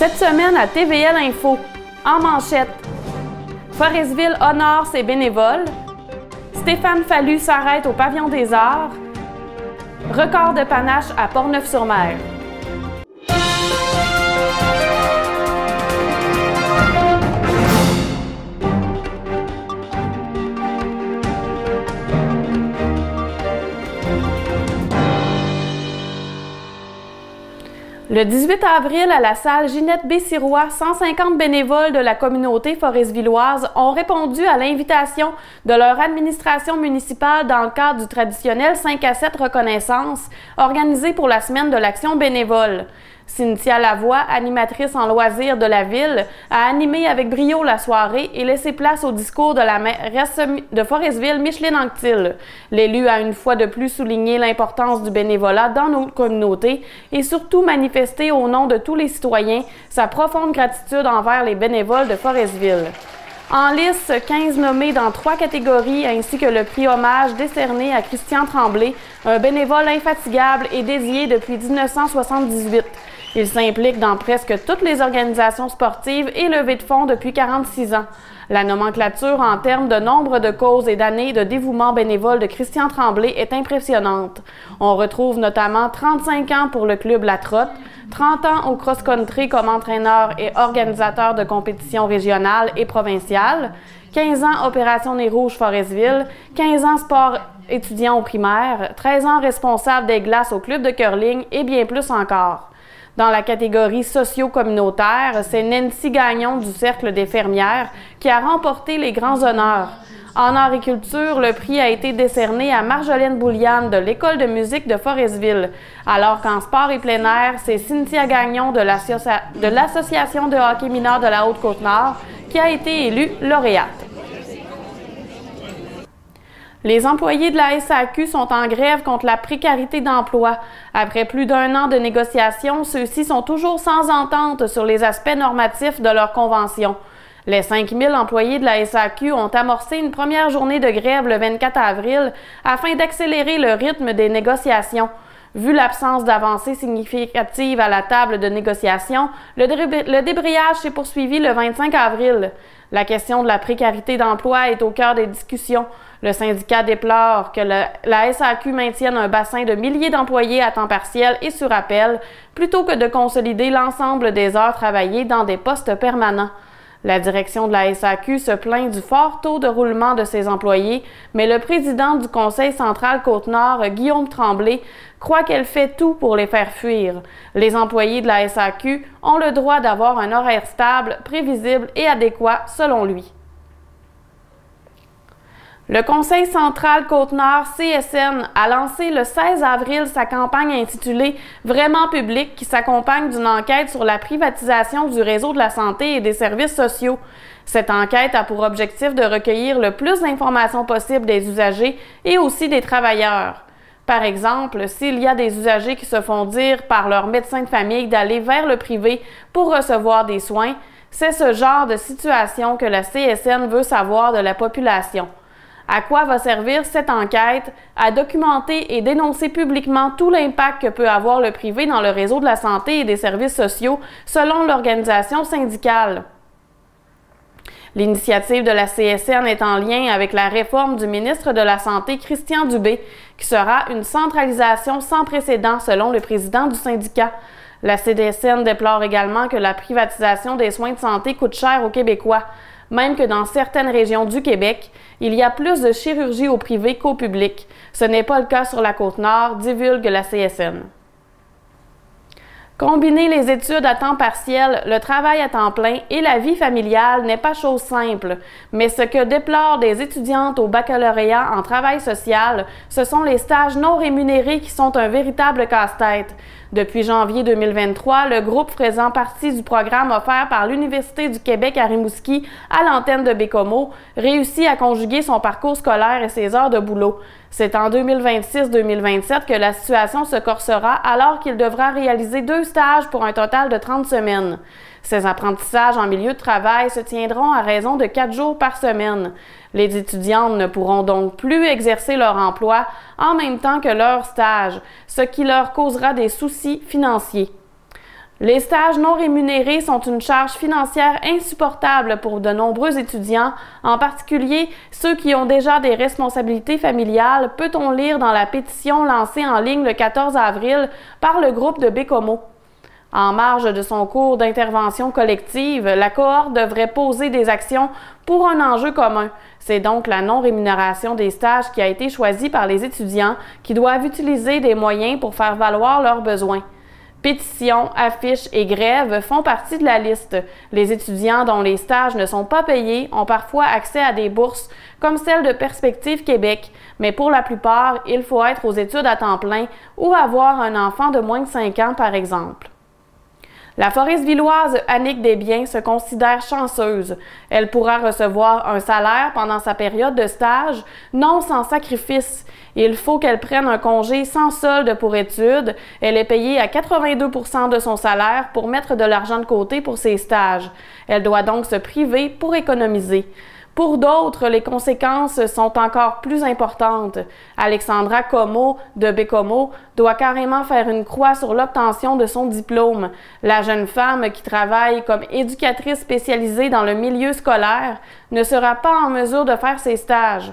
Cette semaine à TVL Info, en manchette, Forestville honore ses bénévoles, Stéphane Fallu s'arrête au Pavillon des Arts, record de panache à Portneuf-sur-Mer. Le 18 avril, à la salle Ginette B. Sirois, 150 bénévoles de la communauté foresvilloise ont répondu à l'invitation de leur administration municipale dans le cadre du traditionnel 5 à 7 reconnaissance organisé pour la semaine de l'action bénévole. Cynthia Lavoie, animatrice en loisirs de la ville, a animé avec brio la soirée et laissé place au discours de la mairesse de Forestville, Micheline Anctil. L'élu a une fois de plus souligné l'importance du bénévolat dans nos communautés et surtout manifesté au nom de tous les citoyens sa profonde gratitude envers les bénévoles de Forestville. En lice, 15 nommés dans 3 catégories ainsi que le prix hommage décerné à Christian Tremblay, un bénévole infatigable et dédié depuis 1978. Il s'implique dans presque toutes les organisations sportives et levées de fonds depuis 46 ans. La nomenclature en termes de nombre de causes et d'années de dévouement bénévole de Christian Tremblay est impressionnante. On retrouve notamment 35 ans pour le club La Trotte, 30 ans au cross-country comme entraîneur et organisateur de compétitions régionales et provinciales, 15 ans Opération Nez Rouge Forestville, 15 ans sport étudiant au primaire, 13 ans responsable des glaces au club de curling et bien plus encore. Dans la catégorie socio-communautaire, c'est Nancy Gagnon du Cercle des fermières qui a remporté les grands honneurs. En agriculture, le prix a été décerné à Marjolaine Bouliane de l'École de musique de Forestville, alors qu'en sport et plein air, c'est Cynthia Gagnon de l'Association de hockey mineur de la Haute-Côte-Nord qui a été élue lauréate. Les employés de la SAQ sont en grève contre la précarité d'emploi. Après plus d'1 an de négociations, ceux-ci sont toujours sans entente sur les aspects normatifs de leur convention. Les 5000 employés de la SAQ ont amorcé une première journée de grève le 24 avril afin d'accélérer le rythme des négociations. Vu l'absence d'avancées significatives à la table de négociation, le débrayage s'est poursuivi le 25 avril. La question de la précarité d'emploi est au cœur des discussions. Le syndicat déplore que la SAQ maintienne un bassin de milliers d'employés à temps partiel et sur appel, plutôt que de consolider l'ensemble des heures travaillées dans des postes permanents. La direction de la SAQ se plaint du fort taux de roulement de ses employés, mais le président du Conseil central Côte-Nord, Guillaume Tremblay, croit qu'elle fait tout pour les faire fuir. Les employés de la SAQ ont le droit d'avoir un horaire stable, prévisible et adéquat selon lui. Le Conseil central Côte-Nord, CSN, a lancé le 16 avril sa campagne intitulée « Vraiment public » qui s'accompagne d'une enquête sur la privatisation du réseau de la santé et des services sociaux. Cette enquête a pour objectif de recueillir le plus d'informations possible des usagers et aussi des travailleurs. Par exemple, s'il y a des usagers qui se font dire par leur médecin de famille d'aller vers le privé pour recevoir des soins, c'est ce genre de situation que la CSN veut savoir de la population. À quoi va servir cette enquête? À documenter et dénoncer publiquement tout l'impact que peut avoir le privé dans le réseau de la santé et des services sociaux selon l'organisation syndicale. L'initiative de la CSN est en lien avec la réforme du ministre de la Santé, Christian Dubé, qui sera une centralisation sans précédent selon le président du syndicat. La CSN déplore également que la privatisation des soins de santé coûte cher aux Québécois. Même que dans certaines régions du Québec, il y a plus de chirurgie au privé qu'au public. Ce n'est pas le cas sur la Côte-Nord, divulgue la CSN. Combiner les études à temps partiel, le travail à temps plein et la vie familiale n'est pas chose simple, mais ce que déplorent des étudiantes au baccalauréat en travail social, ce sont les stages non rémunérés qui sont un véritable casse-tête. Depuis janvier 2023, le groupe faisant partie du programme offert par l'Université du Québec à Rimouski à l'antenne de Bécomo réussit à conjuguer son parcours scolaire et ses heures de boulot. C'est en 2026-2027 que la situation se corsera alors qu'il devra réaliser 2 stages pour un total de 30 semaines. Ces apprentissages en milieu de travail se tiendront à raison de 4 jours par semaine. Les étudiantes ne pourront donc plus exercer leur emploi en même temps que leur stage, ce qui leur causera des soucis financiers. Les stages non rémunérés sont une charge financière insupportable pour de nombreux étudiants, en particulier ceux qui ont déjà des responsabilités familiales, peut-on lire dans la pétition lancée en ligne le 14 avril par le groupe de Bécomo. En marge de son cours d'intervention collective, la cohorte devrait poser des actions pour un enjeu commun. C'est donc la non-rémunération des stages qui a été choisie par les étudiants qui doivent utiliser des moyens pour faire valoir leurs besoins. Pétitions, affiches et grèves font partie de la liste. Les étudiants dont les stages ne sont pas payés ont parfois accès à des bourses comme celle de Perspective Québec, mais pour la plupart, il faut être aux études à temps plein ou avoir un enfant de moins de 5 ans, par exemple. La Foresvilloise Annick Desbiens se considère chanceuse. Elle pourra recevoir un salaire pendant sa période de stage, non sans sacrifice. Il faut qu'elle prenne un congé sans solde pour études. Elle est payée à 82 % de son salaire pour mettre de l'argent de côté pour ses stages. Elle doit donc se priver pour économiser. Pour d'autres, les conséquences sont encore plus importantes. Alexandra Como de Bécomo doit carrément faire une croix sur l'obtention de son diplôme. La jeune femme qui travaille comme éducatrice spécialisée dans le milieu scolaire ne sera pas en mesure de faire ses stages.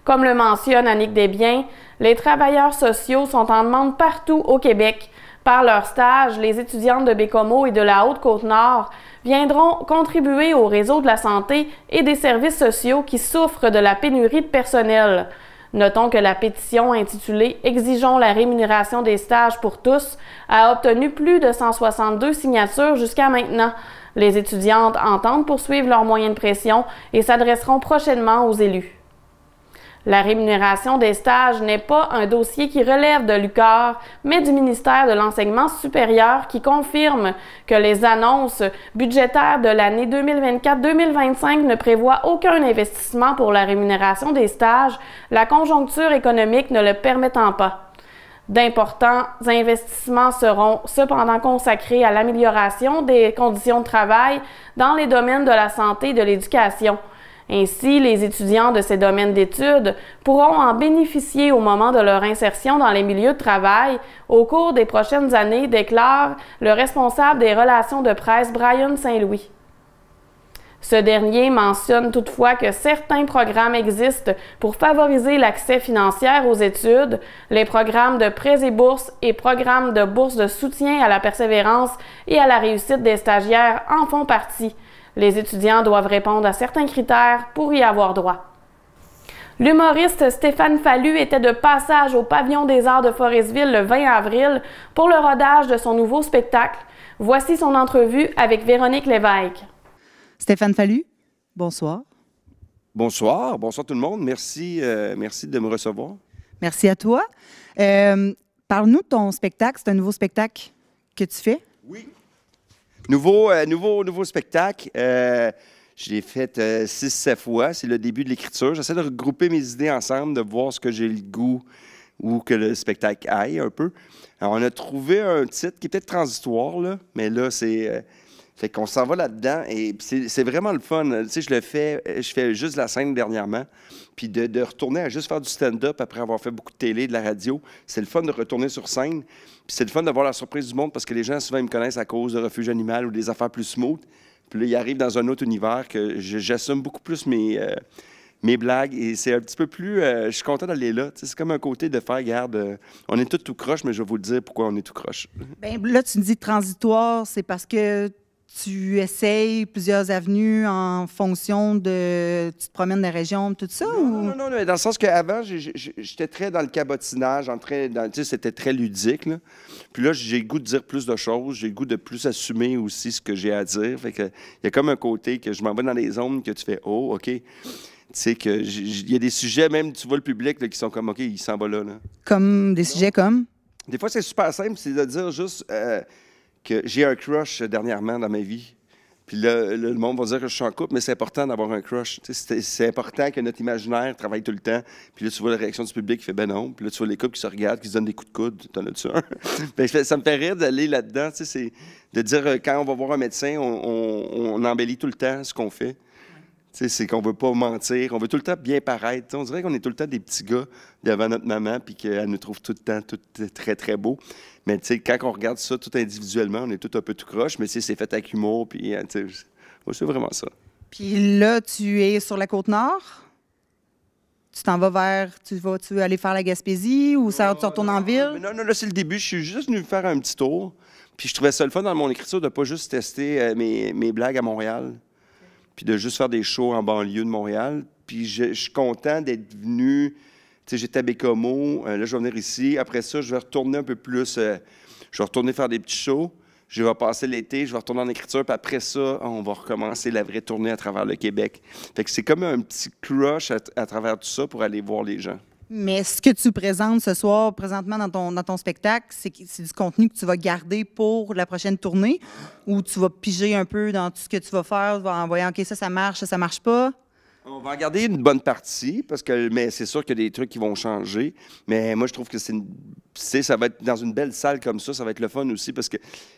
Comme le mentionne Annick Desbiens, les travailleurs sociaux sont en demande partout au Québec. Par leur stage, les étudiantes de Bécomo et de la Haute-Côte-Nord viendront contribuer au réseau de la santé et des services sociaux qui souffrent de la pénurie de personnel. Notons que la pétition intitulée « Exigeons la rémunération des stages pour tous » a obtenu plus de 162 signatures jusqu'à maintenant. Les étudiantes entendent poursuivre leurs moyens de pression et s'adresseront prochainement aux élus. La rémunération des stages n'est pas un dossier qui relève de l'UQAR, mais du ministère de l'Enseignement supérieur qui confirme que les annonces budgétaires de l'année 2024-2025 ne prévoient aucun investissement pour la rémunération des stages, la conjoncture économique ne le permettant pas. D'importants investissements seront cependant consacrés à l'amélioration des conditions de travail dans les domaines de la santé et de l'éducation. Ainsi, les étudiants de ces domaines d'études pourront en bénéficier au moment de leur insertion dans les milieux de travail au cours des prochaines années, déclare le responsable des relations de presse Brian Saint-Louis. Ce dernier mentionne toutefois que certains programmes existent pour favoriser l'accès financier aux études. Les programmes de prêts et bourses et programmes de bourses de soutien à la persévérance et à la réussite des stagiaires en font partie. Les étudiants doivent répondre à certains critères pour y avoir droit. L'humoriste Stéphane Fallu était de passage au Pavillon des Arts de Forestville le 20 avril pour le rodage de son nouveau spectacle. Voici son entrevue avec Véronique Lévesque. Stéphane Fallu, bonsoir. Bonsoir, bonsoir tout le monde. Merci, merci de me recevoir. Merci à toi. Parle-nous de ton spectacle. C'est un nouveau spectacle que tu fais? Oui. Nouveau spectacle. Je l'ai fait 6-7 fois. C'est le début de l'écriture. J'essaie de regrouper mes idées ensemble, de voir ce que j'ai le goût ou que le spectacle aille un peu. Alors, on a trouvé un titre qui est peut-être transitoire, là, mais là, c'est... fait qu'on s'en va là-dedans et c'est vraiment le fun. Tu sais, je fais juste la scène dernièrement. Puis de retourner à juste faire du stand-up après avoir fait beaucoup de télé, de la radio, c'est le fun de retourner sur scène. Puis c'est le fun d'avoir la surprise du monde parce que les gens, souvent, ils me connaissent à cause de Refuge Animal ou des affaires plus smooth. Puis là, ils arrivent dans un autre univers que j'assume beaucoup plus mes blagues et c'est un petit peu plus... je suis content d'aller là. Tu sais, c'est comme un côté de faire, regarde, on est tous tout croche, mais je vais vous le dire pourquoi on est tout croche. Bien, là, tu me dis transitoire, c'est parce que tu essayes plusieurs avenues en fonction de... Tu te promènes dans la région, tout ça? Non, dans le sens qu'avant, j'étais très dans le cabotinage, tu sais, c'était très ludique, là. Puis là, j'ai le goût de dire plus de choses, j'ai le goût de plus assumer aussi ce que j'ai à dire. Fait que il y a comme un côté que je m'en vais dans des zones que tu fais « Oh, OK ». Tu sais, il y a des sujets, même, tu vois le public, là, qui sont comme « OK, il s'en va là ». Comme des sujets comme? Des fois, c'est super simple, c'est de dire juste... que j'ai un crush dernièrement dans ma vie. Puis là, le monde va dire que je suis en couple, mais c'est important d'avoir un crush. C'est important que notre imaginaire travaille tout le temps. Puis là, tu vois la réaction du public qui fait « ben non ». Puis là, tu vois les couples qui se regardent, qui se donnent des coups de coude. T'en as-tu un? Ça me fait rire d'aller là-dedans. C'est de dire, quand on va voir un médecin, on embellit tout le temps ce qu'on fait. C'est qu'on veut pas mentir, on veut tout le temps bien paraître. T'sais, on dirait qu'on est tout le temps des petits gars devant notre maman puis qu'elle nous trouve tout le temps tout très, très beau. Mais quand on regarde ça tout individuellement, on est tout un peu tout croche, mais c'est fait avec humour. Puis c'est vraiment ça. Puis là, tu es sur la Côte-Nord? Tu t'en vas vers... Tu veux aller faire la Gaspésie ou tu retournes en ville? Non, là, c'est le début. Je suis juste venu faire un petit tour. Puis je trouvais ça le fun dans mon écriture de pas juste tester mes blagues à Montréal. Puis de juste faire des shows en banlieue de Montréal. Puis je suis content d'être venu. Tu sais, j'étais à Bécomo. Là, je vais venir ici. Après ça, je vais retourner un peu plus. Je vais retourner faire des petits shows. Je vais passer l'été, je vais retourner en écriture. Puis après ça, on va recommencer la vraie tournée à travers le Québec. Fait que c'est comme un petit crush à travers tout ça pour aller voir les gens. Mais ce que tu présentes ce soir, présentement dans ton spectacle, c'est du contenu que tu vas garder pour la prochaine tournée ou tu vas piger un peu dans tout ce que tu vas faire en voyant, OK, ça marche, ça marche pas? On va en garder une bonne partie, mais c'est sûr qu'il y a des trucs qui vont changer. Mais moi, je trouve que ça va être dans une belle salle comme ça va être le fun aussi, parce que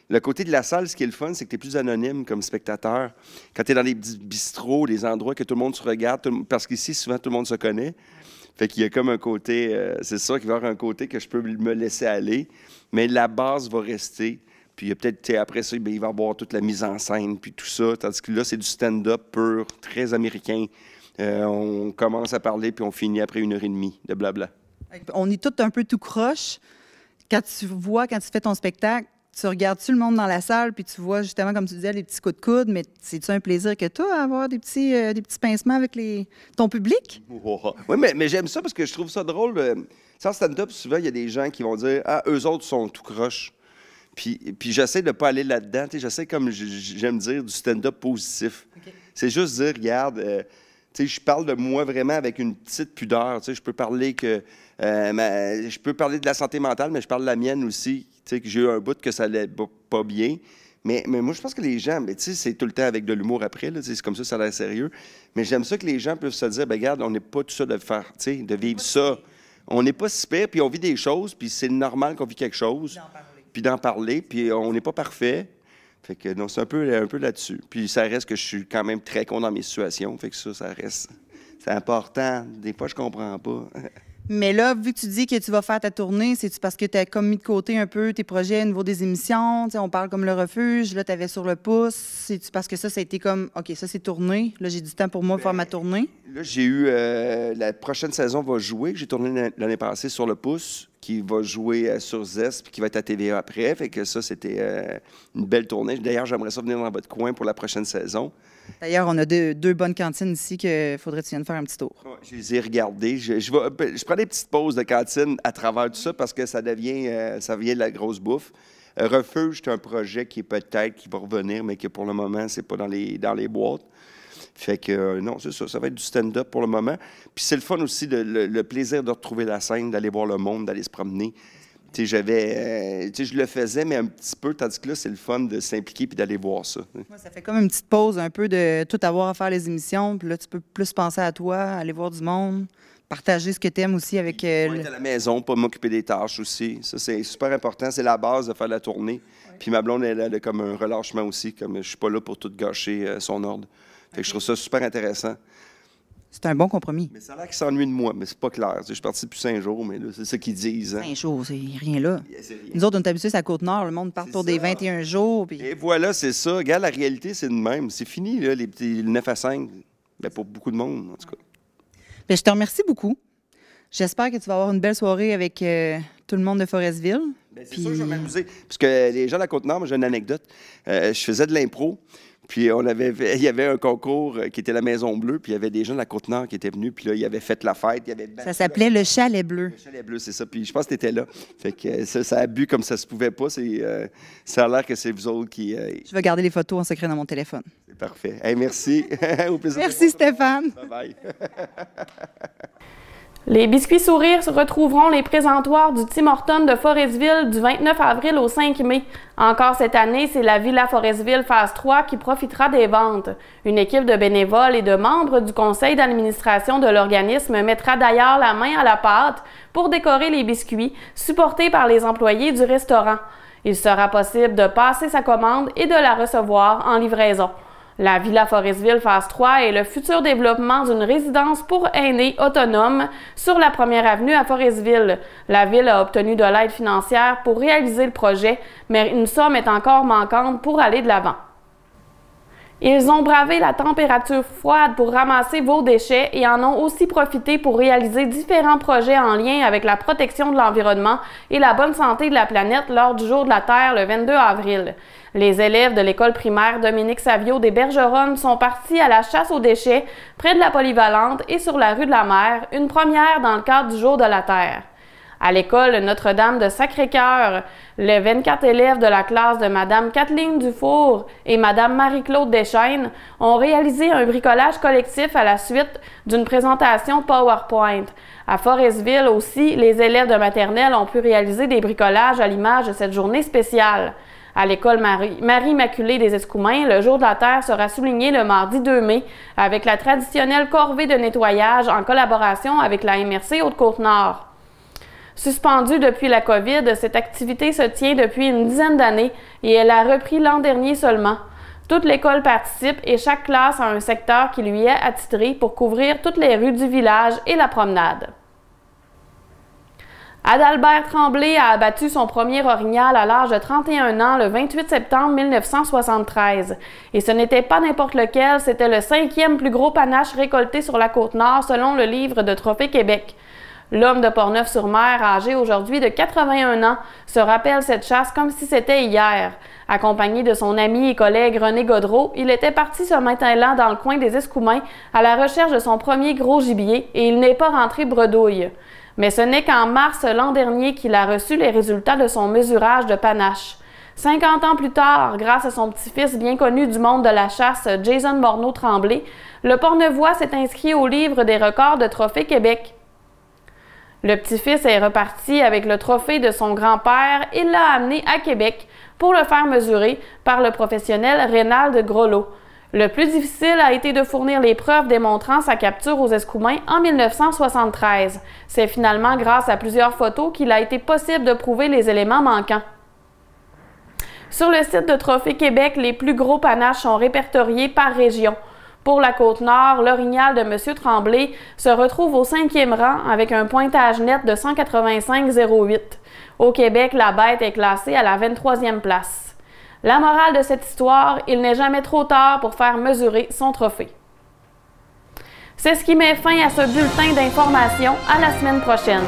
le côté de la salle, ce qui est le fun, c'est que tu es plus anonyme comme spectateur. Quand tu es dans les petits bistrots, les endroits que tout le monde se regarde, parce qu'ici, souvent, tout le monde se connaît. Fait qu'il y a comme un côté, c'est sûr qu'il va y avoir un côté que je peux me laisser aller, mais la base va rester. Puis il y a peut-être, après ça, il va y avoir toute la mise en scène, puis tout ça. Tandis que là, c'est du stand-up pur, très américain. On commence à parler, puis on finit après 1h30 de blabla. On est tous un peu tout croche. Quand tu fais ton spectacle, tu regardes-tu le monde dans la salle, puis tu vois justement, comme tu disais, les petits coups de coude, mais c'est-tu un plaisir que tu as à avoir des petits pincements avec ton public? Oui, mais j'aime ça parce que je trouve ça drôle. Sans stand-up, souvent, il y a des gens qui vont dire « Ah, eux autres sont tout croches ». Puis j'essaie de ne pas aller là-dedans. J'essaie, comme j'aime dire, du stand-up positif. Okay. C'est juste dire, regarde, je parle de moi vraiment avec une petite pudeur. Je peux parler je peux parler de la santé mentale, mais je parle de la mienne aussi. Que j'ai eu un bout que ça allait pas bien. Mais moi, je pense que les gens, c'est tout le temps avec de l'humour après. C'est comme ça a l'air sérieux. Mais j'aime ça que les gens peuvent se dire, regarde, on n'est pas tout ça de vivre ça. On n'est pas si pire, puis on vit des choses, puis c'est normal qu'on vit quelque chose. Puis d'en parler, puis on n'est pas parfait. Fait que non, c'est un peu là-dessus. Puis ça reste que je suis quand même très con dans mes situations. Fait que ça reste... C'est important. Des fois, je comprends pas. Mais là, vu que tu dis que tu vas faire ta tournée, c'est-tu parce que tu as comme mis de côté un peu tes projets au niveau des émissions? On parle comme Le Refuge, là, tu avais Sur le pouce. C'est-tu parce que ça a été comme, OK, ça, c'est tourné. Là, j'ai du temps pour moi pour faire ma tournée. Là, j'ai eu... la prochaine saison va jouer. J'ai tourné l'année passée Sur le pouce, qui va jouer sur Zest, puis qui va être à TVA après. Fait que ça, c'était une belle tournée. D'ailleurs, j'aimerais ça venir dans votre coin pour la prochaine saison. D'ailleurs, on a deux bonnes cantines ici qu'il faudrait que tu viennes faire un petit tour. Ouais, je les ai regardées. Je prends des petites pauses de cantine à travers tout ça parce que ça vient de la grosse bouffe. Refuge, c'est un projet qui va revenir, mais que pour le moment, c'est pas dans les boîtes. Fait que non, c'est ça va être du stand-up pour le moment. Puis c'est le fun aussi, le plaisir de retrouver la scène, d'aller voir le monde, d'aller se promener. Je le faisais, mais un petit peu, tandis que là, c'est le fun de s'impliquer puis d'aller voir ça. Ouais, ça fait comme une petite pause un peu de tout avoir à faire les émissions, puis là, tu peux plus penser à toi, aller voir du monde, partager ce que tu aimes aussi avec... Être à la maison, pas m'occuper des tâches aussi. Ça, c'est super important. C'est la base de faire la tournée. Ouais. Puis ma blonde, elle a comme un relâchement aussi, comme je suis pas là pour tout gâcher son ordre. Fait que je trouve ça super intéressant. C'est un bon compromis. Mais ça a l'air qu'ils s'ennuient de moi, mais c'est pas clair. Je suis parti depuis 5 jours, mais c'est ça qu'ils disent. 5 jours, c'est rien là. Rien. Nous autres, on est habitués à la Côte-Nord. Le monde part pour des 21 jours. Puis... Et voilà, c'est ça. Regarde, la réalité, c'est de même. C'est fini, là, les petits 9 à 5. Bien, pour beaucoup de monde, en tout cas. Bien, je te remercie beaucoup. J'espère que tu vas avoir une belle soirée avec tout le monde de Forestville. C'est sûr que je vais m'amuser. Parce que les gens de la Côte-Nord, moi, j'ai une anecdote. Je faisais de l'impro. Puis il y avait un concours qui était la Maison Bleue, puis il y avait des gens de la Côte-Nord qui étaient venus, puis là, ils avaient fait la fête. Ça s'appelait le Chalet Bleu. Le Chalet Bleu, c'est ça. Puis je pense que tu étais là. Fait que ça a bu comme ça se pouvait pas. Ça a l'air que c'est vous autres qui... Je vais garder les photos en secret dans mon téléphone. C'est parfait. Hey, merci. Au plaisir. Merci, Stéphane. Bye-bye. Les Biscuits Sourires retrouveront les présentoirs du Tim Hortons de Forestville du 29 avril au 5 mai. Encore cette année, c'est la Villa Forestville Phase 3 qui profitera des ventes. Une équipe de bénévoles et de membres du conseil d'administration de l'organisme mettra d'ailleurs la main à la pâte pour décorer les biscuits, supportés par les employés du restaurant. Il sera possible de passer sa commande et de la recevoir en livraison. La Villa Forestville phase 3 est le futur développement d'une résidence pour aînés autonome sur la 1er avenue à Forestville. La Ville a obtenu de l'aide financière pour réaliser le projet, mais une somme est encore manquante pour aller de l'avant. Ils ont bravé la température froide pour ramasser vos déchets et en ont aussi profité pour réaliser différents projets en lien avec la protection de l'environnement et la bonne santé de la planète lors du Jour de la Terre le 22 avril. Les élèves de l'école primaire Dominique Savio des Bergeronnes sont partis à la chasse aux déchets près de la Polyvalente et sur la rue de la Mer, une première dans le cadre du Jour de la Terre. À l'école Notre-Dame de Sacré-Cœur, les 24 élèves de la classe de Mme Kathleen Dufour et Mme Marie-Claude Deschaines ont réalisé un bricolage collectif à la suite d'une présentation PowerPoint. À Forestville aussi, les élèves de maternelle ont pu réaliser des bricolages à l'image de cette journée spéciale. À l'école Marie-Immaculée des Escoumins, le Jour de la Terre sera souligné le mardi 2 mai avec la traditionnelle corvée de nettoyage en collaboration avec la MRC Haute-Côte-Nord. Suspendue depuis la COVID, cette activité se tient depuis une dizaine d'années et elle a repris l'an dernier seulement. Toute l'école participe et chaque classe a un secteur qui lui est attitré pour couvrir toutes les rues du village et la promenade. Adalbert Tremblay a abattu son premier orignal à l'âge de 31 ans le 28 septembre 1973. Et ce n'était pas n'importe lequel, c'était le 5e plus gros panache récolté sur la Côte-Nord selon le livre de Trophée Québec. L'homme de Portneuf-sur-Mer, âgé aujourd'hui de 81 ans, se rappelle cette chasse comme si c'était hier. Accompagné de son ami et collègue René Gaudreault, il était parti ce matin-là dans le coin des Escoumins à la recherche de son premier gros gibier et il n'est pas rentré bredouille. Mais ce n'est qu'en mars l'an dernier qu'il a reçu les résultats de son mesurage de panache. 50 ans plus tard, grâce à son petit-fils bien connu du monde de la chasse, Jason Morneau-Tremblay, le Portneuvois s'est inscrit au livre des records de Trophée Québec. Le petit-fils est reparti avec le trophée de son grand-père et l'a amené à Québec pour le faire mesurer par le professionnel Rénald Groslo. Le plus difficile a été de fournir les preuves démontrant sa capture aux Escoumins en 1973. C'est finalement grâce à plusieurs photos qu'il a été possible de prouver les éléments manquants. Sur le site de Trophée Québec, les plus gros panaches sont répertoriés par région. Pour la Côte-Nord, l'orignal de M. Tremblay se retrouve au 5e rang avec un pointage net de 185,08. Au Québec, la bête est classée à la 23e place. La morale de cette histoire, il n'est jamais trop tard pour faire mesurer son trophée. C'est ce qui met fin à ce bulletin d'information. À la semaine prochaine.